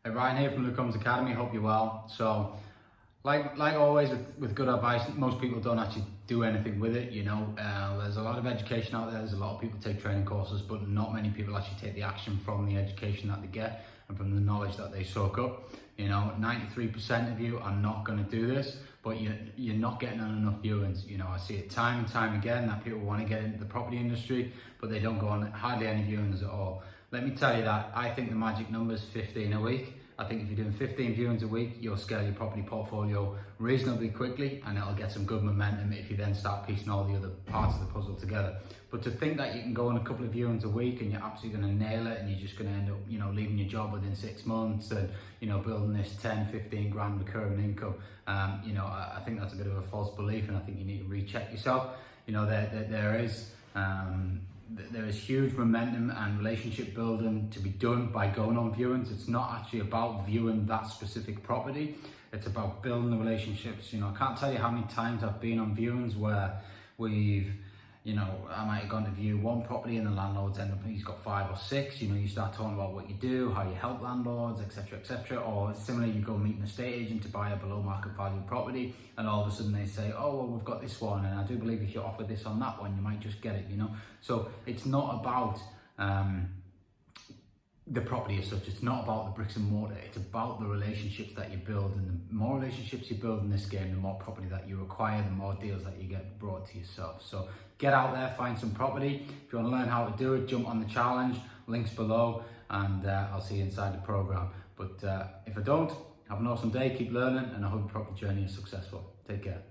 Hey, Ryan here from Luke's Academy. Hope you're well. So, like always with good advice, most people don't actually do anything with it. There's a lot of education out there. There's a lot of people take training courses, but not many people actually take the action from the education that they get and from the knowledge that they soak up. 93% of you are not going to do this, but you're not getting on enough viewings. I see it time and time again that people want to get into the property industry, but they don't go on hardly any viewings at all. Let me tell you that I think the magic number is 15 a week. I think if you're doing 15 viewings a week, you'll scale your property portfolio reasonably quickly, and it'll get some good momentum if you then start piecing all the other parts of the puzzle together. But to think that you can go on a couple of viewings a week and you're absolutely going to nail it, and you're just going to end up, leaving your job within 6 months and, building this 10, 15 grand recurring income, I think that's a bit of a false belief, and I think you need to recheck yourself. There is huge momentum and relationship building to be done by going on viewings. It's not actually about viewing that specific property. It's about building the relationships. I can't tell you how many times I've been on viewings where I might have gone to view one property and the landlord's he's got 5 or 6. You start talking about what you do, how you help landlords, etc., etc. Or similarly, you go meet an estate agent to buy a below market value property, and all of a sudden they say, oh, well, we've got this one, and I do believe if you offer this on that one, you might just get it, So it's not about the property as such. It's not about the bricks and mortar. It's about the relationships that you build, and the more relationships you build in this game, the more property that you acquire, the more deals that you get brought to yourself. So get out there, find some property. If you want to learn how to do it, jump on the challenge, links below, and I'll see you inside the program. But if I don't, have an awesome day, keep learning, and I hope your property journey is successful. Take care.